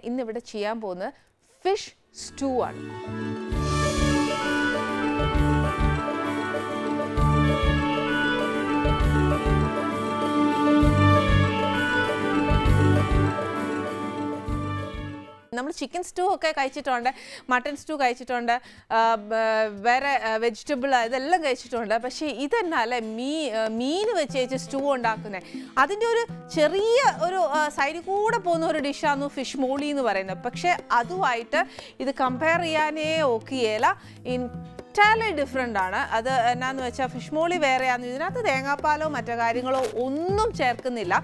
ഇന്നിവിടെ ചെയ്യാൻ പോകുന്ന ഫിഷ് സ്റ്റൂ ആണ്. നമ്മൾ ചിക്കൻ സ്റ്റൂ ഒക്കെ കഴിച്ചിട്ടുണ്ട്, മട്ടൺ സ്റ്റൂ കഴിച്ചിട്ടുണ്ട്, വേറെ വെജിറ്റബിൾ ഇതെല്ലാം കഴിച്ചിട്ടുണ്ട്. പക്ഷേ ഇതെന്നല്ലേ മീൻ വെച്ച് സ്റ്റൂ ഉണ്ടാക്കുന്നത്. അതിൻ്റെ ഒരു ചെറിയ ഒരു സൈഡിൽ കൂടെ പോകുന്ന ഒരു ഡിഷാണ് ഫിഷ് മോളി എന്ന് പറയുന്നത്. പക്ഷേ അതുമായിട്ട് ഇത് കമ്പയർ ചെയ്യാനേ ഒക്കുകയില്ല. എൻറ്റയർലി ഡിഫറെൻ്റ് ആണ്. അത് എന്നാന്ന് വെച്ചാൽ ഫിഷ് മോളി വേറെയാണ്. ഇതിനകത്ത് തേങ്ങാപ്പാലോ മറ്റു കാര്യങ്ങളോ ഒന്നും ചേർക്കുന്നില്ല.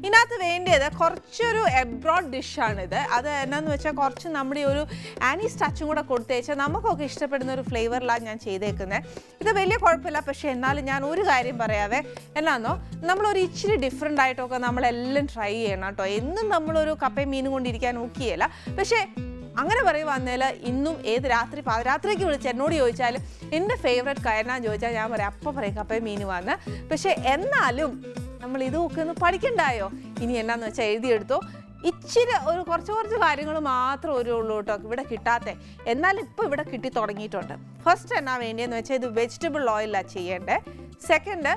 ഇതിനകത്ത് വേണ്ടിയത് കുറച്ചൊരു എബ്രോഡ് ഡിഷാണിത്. അത് എന്നാന്ന് വെച്ചാൽ കുറച്ച് നമ്മുടെ ഒരു ആനീസ് ടച്ചും കൂടെ കൊടുത്തേച്ചാൽ നമുക്കൊക്കെ ഇഷ്ടപ്പെടുന്ന ഒരു ഫ്ലേവറിലാണ് ഞാൻ ചെയ്തേക്കുന്നത്. ഇത് വലിയ കുഴപ്പമില്ല. പക്ഷേ എന്നാലും ഞാൻ ഒരു കാര്യം പറയാവേ, എന്നാന്നോ നമ്മളൊരു ഇച്ചിരി ഡിഫറെൻ്റ് ആയിട്ടൊക്കെ നമ്മളെല്ലാം ട്രൈ ചെയ്യണം കേട്ടോ. എന്നും നമ്മളൊരു കപ്പയും മീനും കൊണ്ടിരിക്കാൻ നോക്കിയല്ല. പക്ഷേ അങ്ങനെ പറയുവാന്നേൽ ഇന്നും ഏത് പാതിരാത്രിക്ക് വിളിച്ച് എന്നോട് ചോദിച്ചാലും എൻ്റെ ഫേവറേറ്റ് കാര്യനാന്ന് ചോദിച്ചാൽ ഞാൻ പറയാം അപ്പം പറയും കപ്പയും മീനും വന്ന്. പക്ഷേ എന്നാലും നമ്മൾ ഇതൊക്കെ ഒന്ന് പഠിക്കണ്ടായോ? ഇനി എന്നാന്ന് വെച്ചാൽ എഴുതിയെടുത്തോ. ഇച്ചിരി ഒരു കുറച്ച് കാര്യങ്ങൾ മാത്രം ഉള്ളൂ കേട്ടോ ഇവിടെ കിട്ടാത്ത. എന്നാലും ഇപ്പോൾ ഇവിടെ കിട്ടി തുടങ്ങിയിട്ടുണ്ട്. ഫസ്റ്റ് എന്നാ വേണ്ടിയെന്ന് വെച്ചാൽ ഇത് വെജിറ്റബിൾ ഓയിലാണ് ചെയ്യേണ്ടത്. സെക്കൻഡ്,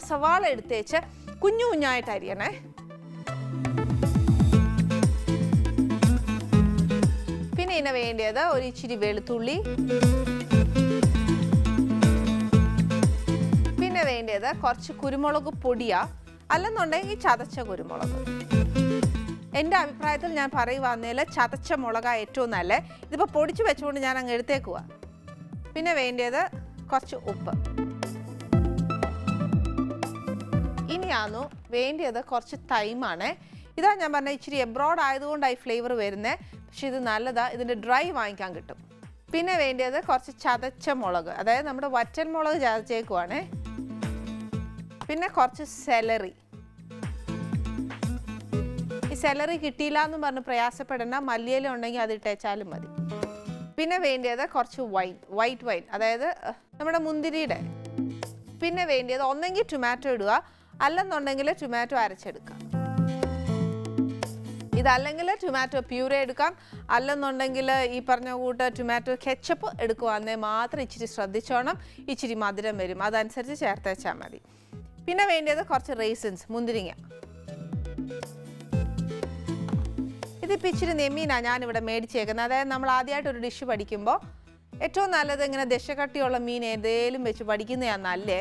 സവാള എടുത്തേച്ച് കുഞ്ഞു കുഞ്ഞായിട്ട് അരിയണേ. പിന്നെ ഇതിന് വേണ്ടിയത് ഒരു ഇച്ചിരി വെളുത്തുള്ളി, പിന്നെ വേണ്ടിയത് കുറച്ച് കുരുമുളക് പൊടിയാ, അല്ലെന്നുണ്ടെങ്കിൽ ചതച്ച കുരുമുളക്. എൻ്റെ അഭിപ്രായത്തിൽ ഞാൻ പറയുവാന്നേൽ ചതച്ച മുളകാണ് ഏറ്റവും നല്ല. ഇതിപ്പോൾ പൊടിച്ച് വെച്ചുകൊണ്ട് ഞാൻ അങ്ങ് എടുത്തേക്കുക. പിന്നെ വേണ്ടിയത് കുറച്ച് ഉപ്പ്. ഇനിയാന്നു വേണ്ടിയത് കുറച്ച് തൈമാണ്. ഇതാ ഞാൻ പറഞ്ഞ ഇച്ചിരി എബ്രോഡ് ആയതുകൊണ്ടായി ഫ്ലേവർ വരുന്നത്. പക്ഷെ ഇത് നല്ലതാ, ഇതിൻ്റെ ഡ്രൈ വാങ്ങിക്കാൻ കിട്ടും. പിന്നെ വേണ്ടിയത് കുറച്ച് ചതച്ച മുളക്, അതായത് നമ്മുടെ വറ്റൽ മുളക് ചതച്ചേക്കുവാണ്. പിന്നെ കുറച്ച് സെലറി. ഈ സെലറി കിട്ടിയില്ല എന്ന് പറഞ്ഞ് പ്രയാസപ്പെടേണ്ട, മല്ലിയില ഉണ്ടെങ്കിൽ അത് ഇട്ടേച്ചാലും മതി. പിന്നെ വേണ്ടിയത് കുറച്ച് വൈറ്റ് വൈൻ, അതായത് നമ്മുടെ മുന്തിരിയുടെ. പിന്നെ വേണ്ടിയത് ഒന്നെങ്കിൽ ടൊമാറ്റോ ഇടുക, അല്ലെന്നുണ്ടെങ്കിൽ ടൊമാറ്റോ അരച്ചെടുക്കുക. ഇതല്ലെങ്കിൽ ടൊമാറ്റോ പ്യൂരെ എടുക്കാം, അല്ലെന്നുണ്ടെങ്കിൽ ഈ പറഞ്ഞ കൂട്ട് ടൊമാറ്റോ കെച്ചപ്പ് എടുക്കുവാന്നേ മാത്രം ഇച്ചിരി ശ്രദ്ധിച്ചോണം. ഇച്ചിരി മധുരം വരും, അതനുസരിച്ച് ചേർത്ത് വെച്ചാൽ മതി. പിന്നെ വേണ്ടിയത് കുറച്ച് റേസിൻസ്, മുന്തിരിങ്ങ. ഇതിപ്പോൾ ഇച്ചിരി നെമ്മീനാണ് ഞാനിവിടെ മേടിച്ചേക്കുന്നത്. അതായത് നമ്മൾ ആദ്യമായിട്ട് ഒരു ഡിഷ് പഠിക്കുമ്പോൾ ഏറ്റവും നല്ലത് ഇങ്ങനെ ദശക്കട്ടിയുള്ള മീൻ ഏതേലും വെച്ച് പഠിക്കുന്നതാണ് നല്ലേ.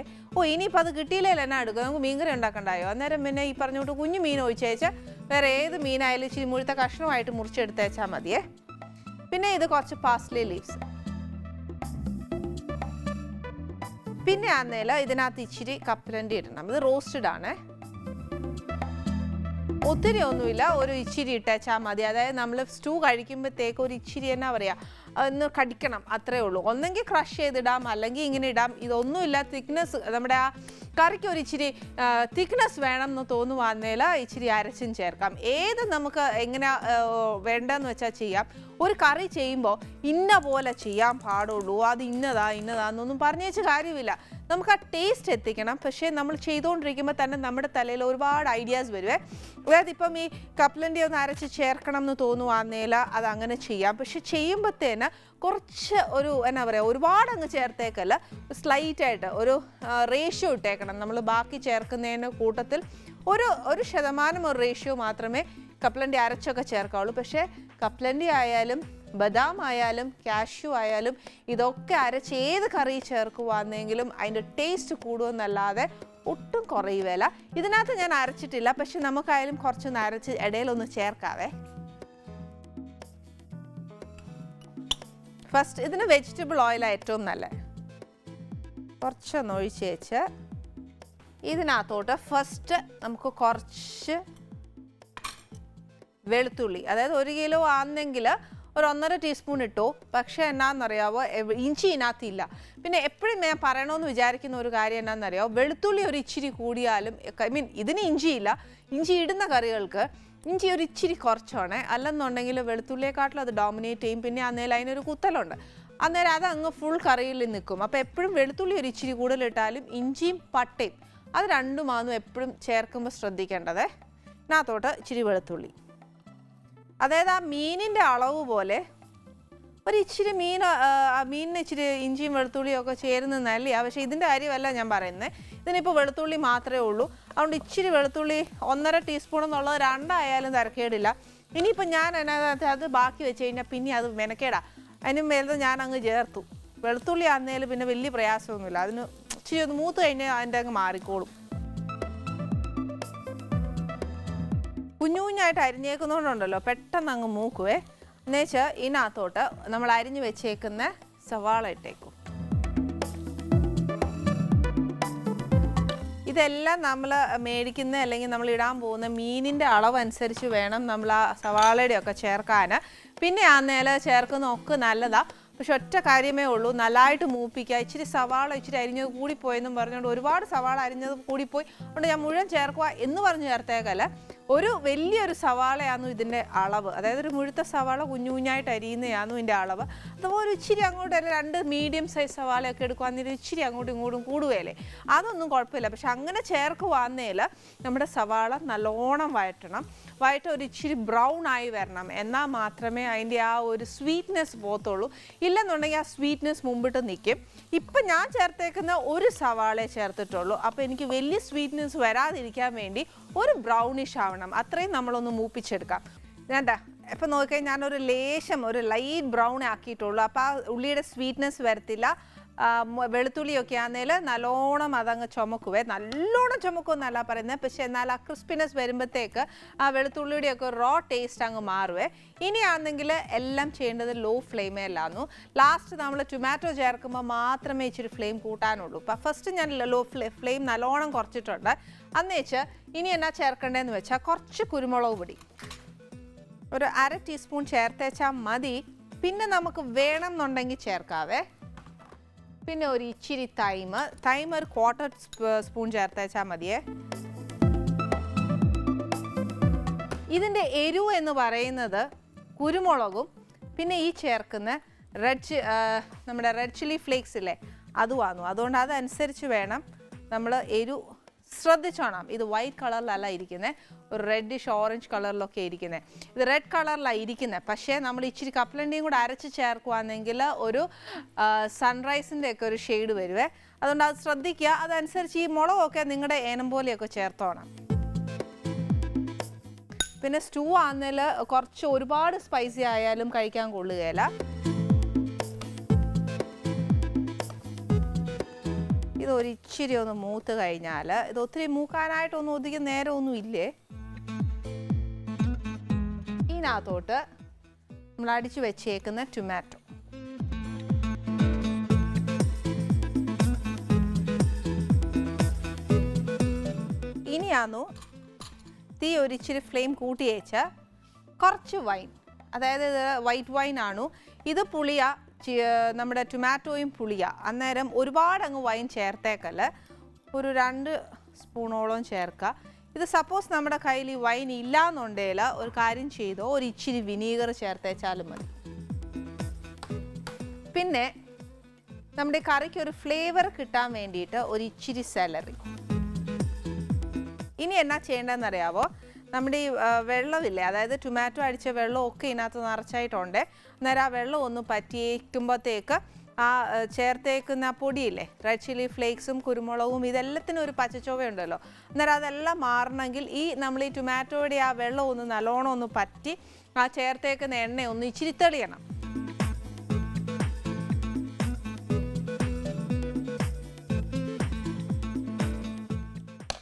ഇനിയിപ്പോൾ അത് കിട്ടിയില്ലല്ലോ എന്നാ എടുക്കുക, നമുക്ക് മീൻകറി ഉണ്ടാക്കണ്ടായോ? അന്നേരം പിന്നെ ഈ പറഞ്ഞുകൊണ്ട് കുഞ്ഞു മീൻ ഒഴിച്ചേച്ചാൽ വേറെ ഏത് മീനായാലും ഇച്ചിരി മുഴുത്ത കഷ്ണമായിട്ട് മുറിച്ചെടുത്തേച്ചാൽ മതിയേ. പിന്നെ ഇത് കുറച്ച് പാസ്ലി ലീവ്സ്. പിന്നെ ആന്നേൽ ഇതിനകത്ത് ഇച്ചിരി കപ്പലണ്ടി ഇടണം. ഇത് റോസ്റ്റഡ് ആണ്, ഒത്തിരി ഒന്നുമില്ല, ഒരു ഇച്ചിരി ഇട്ടേച്ചാൽ മതി. അതായത് നമ്മൾ സ്റ്റൂ കഴിക്കുമ്പോഴത്തേക്ക് ഒരു ഇച്ചിരി എന്നാ പറയുക ഒന്ന് കടിക്കണം, അത്രേ ഉള്ളൂ. ഒന്നെങ്കിൽ ക്രഷ് ചെയ്തിടാം, അല്ലെങ്കിൽ ഇങ്ങനെ ഇടാം. ഇതൊന്നുമില്ല, തിക്നെസ് നമ്മുടെ ആ കറിക്ക് ഒരു ഇച്ചിരി തിക്നെസ് വേണം എന്ന് തോന്നുവാന്നേൽ ഇച്ചിരി അരച്ചും ചേർക്കാം. ഏത് നമുക്ക് എങ്ങനെ വേണ്ടെന്ന് വെച്ചാൽ ചെയ്യാം. ഒരു കറി ചെയ്യുമ്പോൾ ഇന്ന പോലെ ചെയ്യാൻ പാടുള്ളൂ, അത് ഇന്നതാന്നൊന്നും പറഞ്ഞേച്ച് കാര്യമില്ല. നമുക്ക് ആ ടേസ്റ്റ് എത്തിക്കണം. പക്ഷേ നമ്മൾ ചെയ്തുകൊണ്ടിരിക്കുമ്പോൾ തന്നെ നമ്മുടെ തലയിൽ ഒരുപാട് ഐഡിയാസ് വരുവേ. അതായത് ഇപ്പം ഈ കപ്പലണ്ടി ഒന്ന് അരച്ച് ചേർക്കണം എന്ന് തോന്നുവാന്നേല അത് അങ്ങനെ ചെയ്യാം. പക്ഷെ ചെയ്യുമ്പോഴത്തേന് കുറച്ച് ഒരു എന്നാ പറയുക, ഒരുപാട് അങ്ങ് ചേർത്തേക്കല്ല, സ്ലൈറ്റായിട്ട് ഒരു റേഷ്യോ ഇട്ടേക്കണം. നമ്മൾ ബാക്കി ചേർക്കുന്നതിന് കൂട്ടത്തിൽ ഒരു ശതമാനം ഒരു റേഷ്യോ മാത്രമേ കപ്പലണ്ടി അരച്ചൊക്കെ ചേർക്കാവുള്ളൂ. പക്ഷേ കപ്പലണ്ടി ആയാലും ബദാം ആയാലും കാഷ്യൂ ആയാലും ഇതൊക്കെ അരച്ച് ഏത് കറി ചേർക്കുവാന്നെങ്കിലും അതിൻ്റെ ടേസ്റ്റ് കൂടുമെന്നല്ലാതെ ഒട്ടും കുറയുകയില്ല. ഇതിനകത്ത് ഞാൻ അരച്ചിട്ടില്ല, പക്ഷെ നമുക്കായാലും കുറച്ചൊന്ന് അരച്ച് ഇടയിലൊന്ന് ചേർക്കാവേ. ഫസ്റ്റ് ഇതിന് വെജിറ്റബിൾ ഓയിലാണ് ഏറ്റവും നല്ലത്. കുറച്ചൊന്ന് ഒഴിച്ച് വെച്ച് ഇതിനകത്തോട്ട് ഫസ്റ്റ് നമുക്ക് കുറച്ച് വെളുത്തുള്ളി, അതായത് 1 കിലോ ആണെങ്കിൽ ഒരു 1.5 ടീസ്പൂൺ ഇട്ടു. പക്ഷേ എന്നാന്നറിയാവോ, ഇഞ്ചി ഇതിനകത്തില്ല. പിന്നെ എപ്പോഴും ഞാൻ പറയണമെന്ന് വിചാരിക്കുന്ന ഒരു കാര്യം എന്നാന്നറിയാവോ, വെളുത്തുള്ളി ഒരു ഇച്ചിരി കൂടിയാലും ഇതിന് ഇഞ്ചിയില്ല. ഇഞ്ചി ഇടുന്ന കറികൾക്ക് ഇഞ്ചി ഒരു ഇച്ചിരി കുറച്ചാണ്, അല്ലെന്നുണ്ടെങ്കിൽ വെളുത്തുള്ളിയെക്കാട്ടിലും അത് ഡോമിനേറ്റ് ചെയ്യും. പിന്നെ അന്നേരം അതിനൊരു കുത്തലുണ്ട്, അന്നേരം അത് അങ്ങ് ഫുൾ കറിയിൽ നിൽക്കും. അപ്പോൾ എപ്പോഴും വെളുത്തുള്ളി ഒരു ഇച്ചിരി കൂടുതലിട്ടാലും ഇഞ്ചിയും പട്ടയും അത് രണ്ടുമാണെന്നും എപ്പോഴും ചേർക്കുമ്പോൾ ശ്രദ്ധിക്കേണ്ടത്. ഇതിനകത്തോട്ട് ഇച്ചിരി വെളുത്തുള്ളി, അതായത് ആ മീനിൻ്റെ അളവ് പോലെ ഒരു ഇച്ചിരി മീനിന് ഇച്ചിരി ഇഞ്ചിയും വെളുത്തുള്ളിയും ഒക്കെ ചേരുന്ന നല്ലതാണ്. പക്ഷേ ഇതിൻ്റെ കാര്യമല്ല ഞാൻ പറയുന്നത്. ഇതിനിപ്പോൾ വെളുത്തുള്ളി മാത്രമേ ഉള്ളൂ. അതുകൊണ്ട് ഇച്ചിരി വെളുത്തുള്ളി 1.5 ടീസ്പൂൺ എന്നുള്ളത് 2 ആയാലും തരക്കേടില്ല. ഇനിയിപ്പോൾ ഞാൻ അതിനകത്ത് അത് ബാക്കി വെച്ച് കഴിഞ്ഞാൽ പിന്നെ അത് മെനക്കേടാ. അതിന് മേലത് ഞാൻ അങ്ങ് ചേർത്തു. വെളുത്തുള്ളി ആന്നേലും പിന്നെ വലിയ പ്രയാസമൊന്നുമില്ല. അതിന് ഇച്ചിരി ഒന്ന് മൂത്ത് കഴിഞ്ഞാൽ അതിൻ്റെ അങ്ങ് മാറിക്കോളും. കുഞ്ഞു കുഞ്ഞായിട്ട് അരിഞ്ഞേക്കുന്നതുകൊണ്ടുണ്ടല്ലോ പെട്ടെന്ന് അങ്ങ് മൂക്കുവേ. എന്നുവെച്ചാൽ ഇതിനകത്തോട്ട് നമ്മൾ അരിഞ്ഞ് വെച്ചേക്കുന്ന സവാള ഇട്ടേക്കും. ഇതെല്ലാം നമ്മൾ മേടിക്കുന്ന അല്ലെങ്കിൽ നമ്മൾ ഇടാൻ പോകുന്ന മീനിൻ്റെ അളവനുസരിച്ച് വേണം നമ്മൾ ആ സവാളയുടെയൊക്കെ ചേർക്കാൻ. പിന്നെ ആ നേല ചേർക്കുന്നതൊക്കെ നല്ലതാണ്. പക്ഷെ ഒറ്റ കാര്യമേ ഉള്ളൂ, നല്ലതായിട്ട് മൂപ്പിക്കുക. ഇച്ചിരി സവാള ഇച്ചിരി അരിഞ്ഞത് കൂടിപ്പോയെന്നും പറഞ്ഞുകൊണ്ട് ഒരുപാട് സവാള അരിഞ്ഞത് കൂടിപ്പോയി അതുകൊണ്ട് ഞാൻ മുഴുവൻ ചേർക്കുക എന്ന് പറഞ്ഞ് ചേർത്തേക്കല്ല. ഒരു വലിയൊരു സവാളയായിരുന്നു ഇതിൻ്റെ അളവ്. അതായത് ഒരു മുഴുത്ത സവാള കുഞ്ഞു കുഞ്ഞായിട്ട് അരിയുന്നതായിരുന്നു ഇതിൻ്റെ അളവ്. അതുപോലെ ഇച്ചിരി അങ്ങോട്ട് അല്ല 2 മീഡിയം സൈസ് സവാളയൊക്കെ എടുക്കുകയാണെങ്കിൽ ഇച്ചിരി അങ്ങോട്ടും ഇങ്ങോട്ടും കൂടുകയല്ലേ, അതൊന്നും കുഴപ്പമില്ല. പക്ഷെ അങ്ങനെ ചേർക്കുവാന്നേൽ നമ്മുടെ സവാള നല്ലോണം വഴറ്റണം. ഒരു ഇച്ചിരി ബ്രൗൺ ആയി വരണം. എന്നാൽ മാത്രമേ അതിൻ്റെ ആ ഒരു സ്വീറ്റ്നെസ് പോകത്തുള്ളൂ. ഇല്ലെന്നുണ്ടെങ്കിൽ ആ സ്വീറ്റ്നെസ് മുമ്പിട്ട് നിൽക്കും. ഇപ്പം ഞാൻ ചേർത്തേക്കുന്ന ഒരു സവാളയെ ചേർത്തിട്ടുള്ളൂ. അപ്പോൾ എനിക്ക് വലിയ സ്വീറ്റ്നെസ് വരാതിരിക്കാൻ വേണ്ടി ഒരു ബ്രൗണിഷ് ആവണം. അത്രയും നമ്മളൊന്ന് മൂപ്പിച്ചെടുക്കാം. വേണ്ട ഇപ്പം നോക്കിയാൽ ഞാനൊരു ലേശം ഒരു ലൈറ്റ് ബ്രൗൺ ആക്കിയിട്ടുള്ളൂ. അപ്പോൾ ആ ഉള്ളിയുടെ സ്വീറ്റ്നെസ് വരത്തില്ല. വെളുത്തുള്ളിയൊക്കെ ആണെങ്കിൽ നല്ലോണം അതങ്ങ് ചുമക്കുവേ. നല്ലോണം ചുമക്കുമെന്നല്ല പറയുന്നത്, പക്ഷേ എന്നാൽ ആ ക്രിസ്പിനെസ് വരുമ്പോഴത്തേക്ക് ആ വെളുത്തുള്ളിയുടെയൊക്കെ റോ ടേസ്റ്റ് അങ്ങ് മാറുവേ. ഇനിയാണെങ്കിൽ എല്ലാം ചെയ്യേണ്ടത് ലോ ഫ്ലെയിമേലായിരുന്നു. ലാസ്റ്റ് നമ്മൾ ടൊമാറ്റോ ചേർക്കുമ്പോൾ മാത്രമേ ഇച്ചിരി ഫ്ലെയിം കൂട്ടാനുള്ളൂ. അപ്പം ഫസ്റ്റ് ഞാൻ ലോ ഫ്ലെയിം നല്ലോണം കുറച്ചിട്ടുണ്ട്. അന്നേച്ച് ഇനി എന്നാ ചേർക്കേണ്ടതെന്ന് വെച്ചാൽ കുറച്ച് കുരുമുളക് പൊടി ഒരു 1/2 ടീസ്പൂൺ ചേർത്തേച്ചാൽ മതി. പിന്നെ നമുക്ക് വേണം എന്നുണ്ടെങ്കിൽ ചേർക്കാവേ. പിന്നെ ഒരു ഇച്ചിരി തൈമ് ഒരു 1/4 സ്പൂൺ ചേർത്തേച്ചാൽ മതിയേ. ഇതിൻ്റെ എരിവ് എന്ന് പറയുന്നത് കുരുമുളകും പിന്നെ ഈ ചേർക്കുന്ന നമ്മുടെ റെഡ് ചില്ലി ഫ്ലേക്സ് ഇല്ലേ അതുമാണ്. അതുകൊണ്ട് അതനുസരിച്ച് വേണം നമ്മൾ എരിവ് ശ്രദ്ധിച്ചോണം. ഇത് വൈറ്റ് കളറിലല്ല ഇരിക്കുന്നത്, ഒരു റെഡിഷ് ഓറഞ്ച് കളറിലൊക്കെ ഇരിക്കുന്നത്. ഇത് റെഡ് കളറിലാണ് ഇരിക്കുന്നത്. പക്ഷേ നമ്മൾ ഇച്ചിരി കപ്പലണ്ടിയും കൂടെ അരച്ച് ചേർക്കുകയാണെങ്കിൽ ഒരു സൺറൈസിൻ്റെ ഒക്കെ ഒരു ഷെയ്ഡ് വരുവേ. അതുകൊണ്ട് അത് ശ്രദ്ധിക്കുക. അതനുസരിച്ച് ഈ മുളകൊക്കെ നിങ്ങളുടെ ഏനം പോലെയൊക്കെ ചേർത്തോണം. പിന്നെ സ്റ്റൂ ആണെങ്കിൽ കുറച്ച് ഒരുപാട് സ്പൈസി ആയാലും കഴിക്കാൻ കൊള്ളുകയില്ല. ഇത് ഇച്ചിരി ഒന്ന് മൂത്ത് കഴിഞ്ഞാൽ, ഇത് ഒത്തിരി മൂക്കാനായിട്ടൊന്നും ഒതുക്കി നേരമൊന്നും ഇല്ലേ, ഇതിനകത്തോട്ട് നമ്മൾ അടിച്ചു വെച്ചേക്കുന്ന ടൊമാറ്റോ ഇനിയാന്നു തീ ഒരിച്ചിരി ഫ്ലെയിം കൂട്ടി വെച്ച് കുറച്ച് വൈൻ, അതായത് ഇത് വൈറ്റ് വൈൻ ആണ്. ഇത് പുളിയ, നമ്മുടെ ടൊമാറ്റോയും പുളിയ. അന്നേരം ഒരുപാട് അങ്ങ് വൈൻ ചേർത്തേക്കല്ല, ഒരു 2 സ്പൂണോളം ചേർക്കുക. ഇത് സപ്പോസ് നമ്മുടെ കയ്യിൽ ഈ വൈൻ ഇല്ലാന്നുണ്ടെങ്കിൽ ഒരു കാര്യം ചെയ്തോ, ഒരു ഇച്ചിരി വിനീഗർ ചേർത്തേച്ചാലും മതി. പിന്നെ നമ്മുടെ കറിക്ക് ഒരു ഫ്ലേവർ കിട്ടാൻ വേണ്ടിയിട്ട് ഒരു ഇച്ചിരി സെലറി. ഇനി എന്നാ ചെയ്യേണ്ടതെന്നറിയാവോ, നമ്മുടെ ഈ വെള്ളമില്ലേ, അതായത് ടൊമാറ്റോ അടിച്ച വെള്ളമൊക്കെ ഇതിനകത്ത് നിറച്ചായിട്ടുണ്ട്. അന്നേരം ആ വെള്ളം ഒന്ന് പറ്റിയേക്കുമ്പോഴത്തേക്ക് ആ ചേർത്തേക്കുന്ന പൊടിയില്ലേ, റെഡ് ചില്ലി ഫ്ലേക്സും കുരുമുളകും ഇതെല്ലാത്തിനും ഒരു പച്ചച്ചോവയുണ്ടല്ലോ. അന്നേരം അതെല്ലാം മാറണമെങ്കിൽ നമ്മൾ ഈ ടൊമാറ്റോയുടെ ആ വെള്ളം ഒന്ന് നല്ലോണം ഒന്ന് പറ്റി ആ ചേർത്തേക്കുന്ന എണ്ണ ഒന്ന് ഇച്ചിരി തെളിയണം.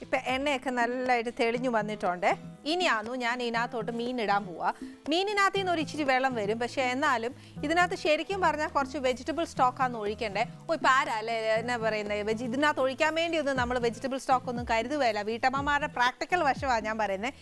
ഇപ്പം എണ്ണയൊക്കെ നല്ലതായിട്ട് തെളിഞ്ഞു വന്നിട്ടുണ്ട്. ഇനിയാന്നു ഞാൻ ഇതിനകത്തോട്ട് മീൻ ഇടാൻ പോവുക. മീനിനകത്ത് നിന്ന് ഒരു ഇച്ചിരി വെള്ളം വരും, പക്ഷേ എന്നാലും ഇതിനകത്ത് ശരിക്കും പറഞ്ഞാൽ കുറച്ച് വെജിറ്റബിൾ സ്റ്റോക്കാന്ന് ഒഴിക്കണ്ടേ. ഇപ്പം ആരല്ലേ എന്നാ പറയുന്നത്, ഇതിനകത്ത് ഒഴിക്കാൻ വേണ്ടിയൊന്നും നമ്മൾ വെജിറ്റബിൾ സ്റ്റോക്കൊന്നും കരുതുകയില്ല. വീട്ടമ്മമാരുടെ പ്രാക്ടിക്കൽ വശമാണ് ഞാൻ പറയുന്നത്.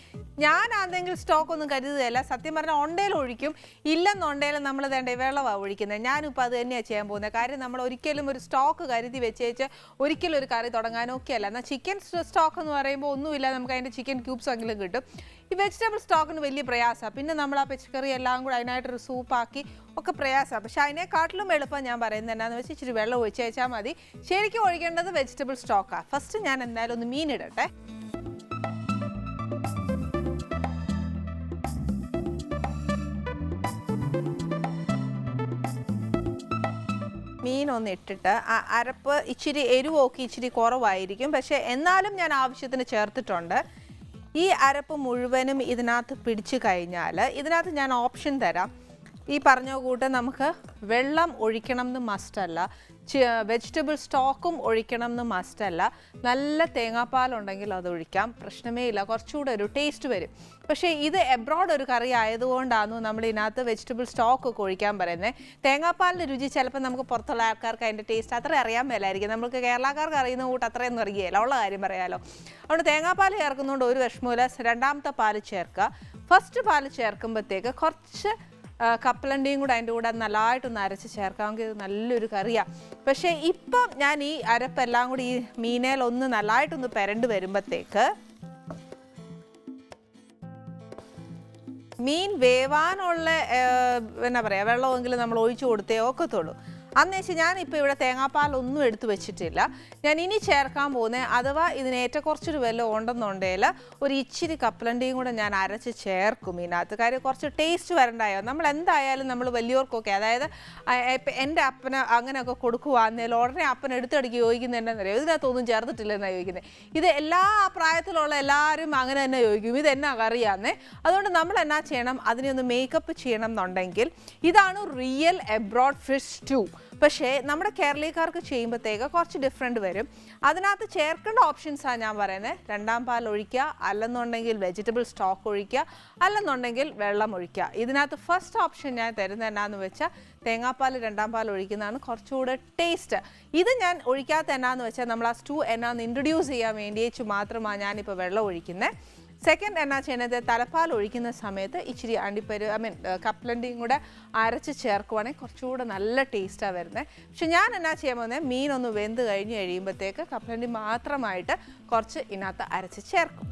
ഞാനാണെങ്കിൽ സ്റ്റോക്കൊന്നും കരുതുകയില്ല. സത്യം പറഞ്ഞാൽ ഉണ്ടേലും ഒഴിക്കും, ഇല്ലെന്നുണ്ടെങ്കിലും നമ്മൾ വേണ്ട വെള്ളമാണ് ഒഴിക്കുന്നത്. ഞാനിപ്പോൾ അത് തന്നെയാണ് ചെയ്യാൻ പോകുന്നത്. കാര്യം നമ്മൾ ഒരിക്കലും ഒരു സ്റ്റോക്ക് കരുതി വെച്ചേച്ച് ഒരിക്കലും ഒരു കറി തുടങ്ങാനൊക്കെ അല്ല. എന്നാൽ ചിക്കൻ സ്റ്റോക്ക് എന്ന് പറയുമ്പോൾ ഒന്നുമില്ല, നമുക്ക് അതിൻ്റെ ചിക്കൻ ക്യൂബ്സ് എങ്കിലും കിട്ടും. ഈ വെജിറ്റബിൾ സ്റ്റോക്കിന് വലിയ പ്രയാസമാണ്. പിന്നെ നമ്മൾ ആ പച്ചക്കറി എല്ലാം കൂടെ അതിനായിട്ടൊരു സൂപ്പാക്കി ഒക്കെ പ്രയാസമാണ്. പക്ഷെ അതിനെക്കാട്ടിലും എളുപ്പം ഞാൻ പറയുന്നത് എന്നാന്ന് വെച്ചാൽ ഇച്ചിരി വെള്ളം ഒഴിച്ച് വെച്ചാൽ മതി. ശരിക്കും ഒഴിക്കേണ്ടത് വെജിറ്റബിൾ സ്റ്റോക്കാണ്. ഫസ്റ്റ് ഞാൻ എന്തായാലും ഒന്ന് മീൻ ഇടട്ടെ. മീനൊന്ന് ഇട്ടിട്ട് ആ അരപ്പ് ഇച്ചിരി എരിവൊക്കെ ഇച്ചിരി കുറവായിരിക്കും, പക്ഷേ എന്നാലും ഞാൻ ആവശ്യത്തിന് ചേർത്തിട്ടുണ്ട്. ഈ അരപ്പ് മുഴുവനും ഇതിനകത്ത് പിടിച്ചു കഴിഞ്ഞാൽ ഇതിനകത്ത് ഞാൻ ഓപ്ഷൻ തരാം. ഈ പറഞ്ഞ കൂട്ട് നമുക്ക് വെള്ളം ഒഴിക്കണം എന്ന് മസ്റ്റല്ല, വെജിറ്റബിൾ സ്റ്റോക്കും ഒഴിക്കണം എന്ന് മസ്റ്റല്ല. നല്ല തേങ്ങാപ്പാലുണ്ടെങ്കിൽ അത് ഒഴിക്കാം, പ്രശ്നമേ ഇല്ല, കുറച്ചുകൂടെ ഒരു ടേസ്റ്റ് വരും. പക്ഷേ ഇത് എബ്രോഡ് ഒരു കറി ആയതുകൊണ്ടാണ് നമ്മൾ ഇതിനകത്ത് വെജിറ്റബിൾ സ്റ്റോക്കൊക്കെ ഒഴിക്കാൻ പറയുന്നത്. തേങ്ങാപ്പാലിൻ്റെ രുചി ചിലപ്പോൾ നമുക്ക് പുറത്തുള്ള ആൾക്കാർക്ക് അതിൻ്റെ ടേസ്റ്റ് അത്ര അറിയാൻ മേലായിരിക്കും. നമുക്ക് കേരളക്കാർക്ക് അറിയുന്ന കൂട്ട് അത്രയൊന്നും അറിയുകയില്ല, ഉള്ള കാര്യം പറയാലോ. അതുകൊണ്ട് തേങ്ങാപ്പാൽ ചേർക്കുന്നതുകൊണ്ട് ഒരു വിഷമമില്ല. രണ്ടാമത്തെ പാൽ ചേർക്കുക. ഫസ്റ്റ് പാൽ ചേർക്കുമ്പോഴത്തേക്ക് കുറച്ച് കപ്പലണ്ടിയും കൂടെ അതിൻ്റെ കൂടെ നല്ലതായിട്ടൊന്ന് അരച്ച് ചേർക്കാമെങ്കിൽ ഇത് നല്ലൊരു കറിയാണ്. പക്ഷേ ഇപ്പം ഞാൻ ഈ അരപ്പെല്ലാം കൂടി ഈ മീനേലൊന്ന് നല്ലതായിട്ടൊന്ന് പെരണ്ട് വരുമ്പോഴത്തേക്ക് മീൻ വേവാനുള്ള എന്നാ പറയുക വെള്ളമെങ്കിലും നമ്മൾ ഒഴിച്ചു കൊടുത്തേ ഒക്കത്തുള്ളൂ. അന്ന് വെച്ചാൽ ഞാനിപ്പോൾ ഇവിടെ തേങ്ങാപ്പാലൊന്നും എടുത്തു വെച്ചിട്ടില്ല. ഞാൻ ഇനി ചേർക്കാൻ പോകുന്നത്, അഥവാ ഇതിന് ഏറ്റക്കുറച്ചൊരു വല്ലതും ഉണ്ടെന്നുണ്ടെങ്കിൽ ഒരു ഇച്ചിരി കപ്പലണ്ടിയും കൂടെ ഞാൻ അരച്ച് ചേർക്കും ഇതിനകത്ത്. കാര്യം കുറച്ച് ടേസ്റ്റ് വരണ്ടായോ. നമ്മൾ എന്തായാലും നമ്മൾ വലിയവർക്കൊക്കെ, അതായത് എൻ്റെ അപ്പന് അങ്ങനെയൊക്കെ കൊടുക്കുവാന്നേലും ഉടനെ അപ്പൻ എടുത്തടിക്ക് ചോദിക്കുന്നത് എന്താണെന്നറിയോ, ഇതിനകത്തൊന്നും ചേർത്തിട്ടില്ലെന്നാണ് ചോദിക്കുന്നത്. ഇത് എല്ലാ പ്രായത്തിലുള്ള എല്ലാവരും അങ്ങനെ തന്നെ ചോദിക്കും, ഇതെന്നാ കറിയാന്നേ. അതുകൊണ്ട് നമ്മൾ എന്നാ ചെയ്യണം, അതിനെ ഒന്ന് മേക്കപ്പ് ചെയ്യണം എന്നുണ്ടെങ്കിൽ ഇതാണ് റിയൽ എബ്രോഡ് ഫിഷ് സ്റ്റൂ. പക്ഷേ നമ്മുടെ കേരളീയക്കാർക്ക് ചെയ്യുമ്പോഴത്തേക്ക് കുറച്ച് ഡിഫറെൻറ്റ് വരും. അതിനകത്ത് ചേർക്കേണ്ട ഓപ്ഷൻസാണ് ഞാൻ പറയുന്നത്. രണ്ടാം പാൽ ഒഴിക്കുക, അല്ലെന്നുണ്ടെങ്കിൽ വെജിറ്റബിൾ സ്റ്റോക്ക് ഒഴിക്കുക, അല്ലെന്നുണ്ടെങ്കിൽ വെള്ളം ഒഴിക്കുക. ഇതിനകത്ത് ഫസ്റ്റ് ഓപ്ഷൻ ഞാൻ തരുന്നത് എന്നാന്ന് വെച്ചാൽ തേങ്ങാപ്പാൽ രണ്ടാം പാൽ ഒഴിക്കുന്നതാണ് കുറച്ചുകൂടെ ടേസ്റ്റ്. ഇത് ഞാൻ ഒഴിക്കാത്ത എന്നാന്ന് വെച്ചാൽ നമ്മൾ ആ സ്റ്റൂ എന്നാന്ന് ഇൻട്രൊഡ്യൂസ് ചെയ്യാൻ വേണ്ടിയേച്ച് മാത്രമാണ് ഞാനിപ്പോൾ വെള്ളം ഒഴിക്കുന്നത്. സെക്കൻഡ് എന്നാ ചെയ്യുന്നത്, തലപ്പാൽ ഒഴിക്കുന്ന സമയത്ത് ഇച്ചിരി കപ്പലണ്ടിയും കൂടെ അരച്ച് ചേർക്കുവാണെങ്കിൽ കുറച്ചുകൂടെ നല്ല ടേസ്റ്റാണ് വരുന്നത്. പക്ഷെ ഞാൻ എന്നാ ചെയ്യാൻ പോകുന്നത്, മീനൊന്ന് വെന്ത് കഴിഞ്ഞ് കഴിയുമ്പോഴത്തേക്ക് കപ്പലണ്ടി മാത്രമായിട്ട് കുറച്ച് ഇതിനകത്ത് അരച്ച് ചേർക്കും.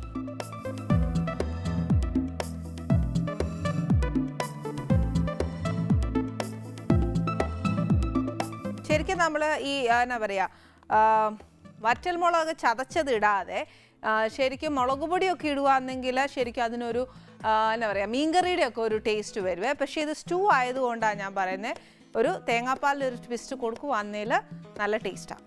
ശരിക്കും നമ്മൾ ഈ എന്നാ പറയുക വറ്റൽമുളക് ചതച്ചത് ഇടാതെ ശരിക്കും മുളക് പൊടിയൊക്കെ ഇടുകയാണെങ്കിൽ ശരിക്കും അതിനൊരു എന്നാ പറയുക മീൻകറിയുടെ ഒക്കെ ഒരു ടേസ്റ്റ് വരുവേ. പക്ഷേ ഇത് സ്റ്റൂ ആയതുകൊണ്ടാണ് ഞാൻ പറയുന്നത്, ഒരു തേങ്ങാപ്പാലിലൊരു ട്വിസ്റ്റ് കൊടുക്കുവാന്നേൽ നല്ല ടേസ്റ്റാണ്.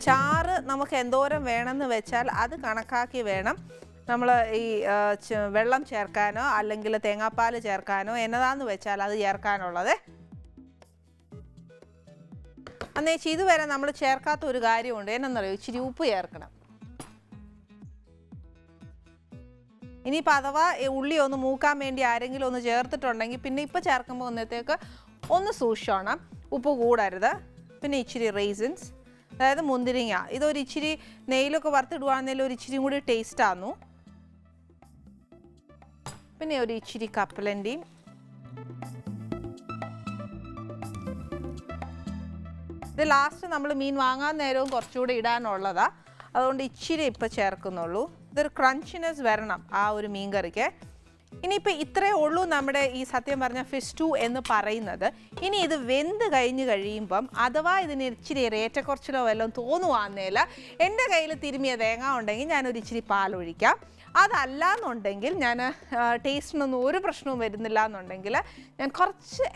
ചാറ് നമുക്ക് എന്തോരം വേണമെന്ന് വെച്ചാൽ അത് കണക്കാക്കി വേണം നമ്മൾ ഈ വെള്ളം ചേർക്കാനോ അല്ലെങ്കിൽ തേങ്ങാപ്പാൽ ചേർക്കാനോ എന്നതാന്ന് വെച്ചാൽ അത് ചേർക്കാനുള്ളത്. അന്നേച്ച് ഇതുവരെ നമ്മൾ ചേർക്കാത്ത ഒരു കാര്യമുണ്ട്, എന്നറിയോ, ഇച്ചിരി ഉപ്പ് ചേർക്കണം. ഇനിയിപ്പോൾ അഥവാ ഉള്ളി ഒന്ന് മൂക്കാൻ വേണ്ടി ആരെങ്കിലും ഒന്ന് ചേർത്തിട്ടുണ്ടെങ്കിൽ പിന്നെ ഇപ്പോൾ ചേർക്കുമ്പോൾ ഒന്നത്തേക്ക് ഒന്ന് സൂക്ഷിക്കണം, ഉപ്പ് കൂടരുത്. പിന്നെ ഇച്ചിരി റേസിൻസ്, അതായത് മുന്തിരിങ്ങ, ഇതൊരു ഇച്ചിരി നെയ്യിലൊക്കെ വറുത്തിടുവാണെങ്കിലും ഒരു ഇച്ചിരി കൂടി ടേസ്റ്റ് ആന്നു. പിന്നെ ഒരു ഇച്ചിരി കപ്പലണ്ടിയും, ഇത് ലാസ്റ്റ് നമ്മൾ മീൻ വാങ്ങാൻ നേരവും കുറച്ചുകൂടി ഇടാനുള്ളതാണ്, അതുകൊണ്ട് ഇച്ചിരി ഇപ്പം ചേർക്കുന്നുള്ളൂ. ഇതൊരു ക്രഞ്ചിനെസ് വരണം ആ ഒരു മീൻ കറിക്ക്. ഇനിയിപ്പോൾ ഇത്രയേ ഉള്ളൂ നമ്മുടെ ഈ സത്യം പറഞ്ഞ ഫിഷ് സ്റ്റൂ എന്ന് പറയുന്നത്. ഇനി ഇത് വെന്ത് കഴിഞ്ഞ് കഴിയുമ്പം അഥവാ ഇതിന് ഇച്ചിരി ഏറ്റക്കുറച്ചിലോ വല്ലതും തോന്നുവാന്നേല എൻ്റെ കയ്യിൽ തിരുമിയ തേങ്ങ ഉണ്ടെങ്കിൽ ഞാനൊരു ഇച്ചിരി പാലൊഴിക്കാം. അതല്ല എന്നുണ്ടെങ്കിൽ ഞാൻ ടേസ്റ്റിനൊന്നും ഒരു പ്രശ്നവും വരുന്നില്ല എന്നുണ്ടെങ്കിൽ ഞാൻ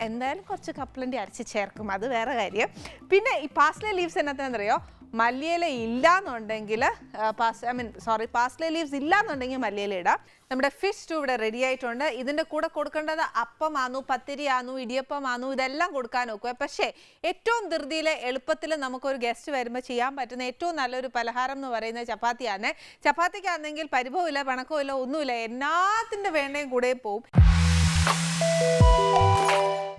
എന്തായാലും കുറച്ച് കപ്പലണ്ടി അരച്ച് ചേർക്കും, അത് വേറെ കാര്യം. പിന്നെ ഈ പാസ്ലേ ലീവ്സ് എന്നറിയോ, മല്ലിയില ഇല്ല എന്നുണ്ടെങ്കിൽ പാസ്ലേ ലീവ്സ് ഇല്ല എന്നുണ്ടെങ്കിൽ മല്ലിയില ഇടാം. നമ്മുടെ ഫിഷ് സ്റ്റൂ ഇവിടെ റെഡി ആയിട്ടുണ്ട്. ഇതിൻ്റെ കൂടെ കൊടുക്കേണ്ടത് അപ്പമാണു, പത്തിരിയാണു, ഇടിയപ്പമാണു, ഇതെല്ലാം കൊടുക്കാൻ നോക്കുക. പക്ഷേ ഏറ്റവും ധൃതിയിൽ എളുപ്പത്തിൽ നമുക്കൊരു ഗസ്റ്റ് വരുമ്പോൾ ചെയ്യാൻ പറ്റുന്ന ഏറ്റവും നല്ലൊരു പലഹാരം എന്ന് പറയുന്നത് ചപ്പാത്തിയാണ്. ചപ്പാത്തിക്കാണെങ്കിൽ പരിഭവമില്ല, പണക്കമില്ല, ഒന്നുമില്ല, എന്നാത്തിൻ്റെ വേണ്ടയും കൂടെ പോവും.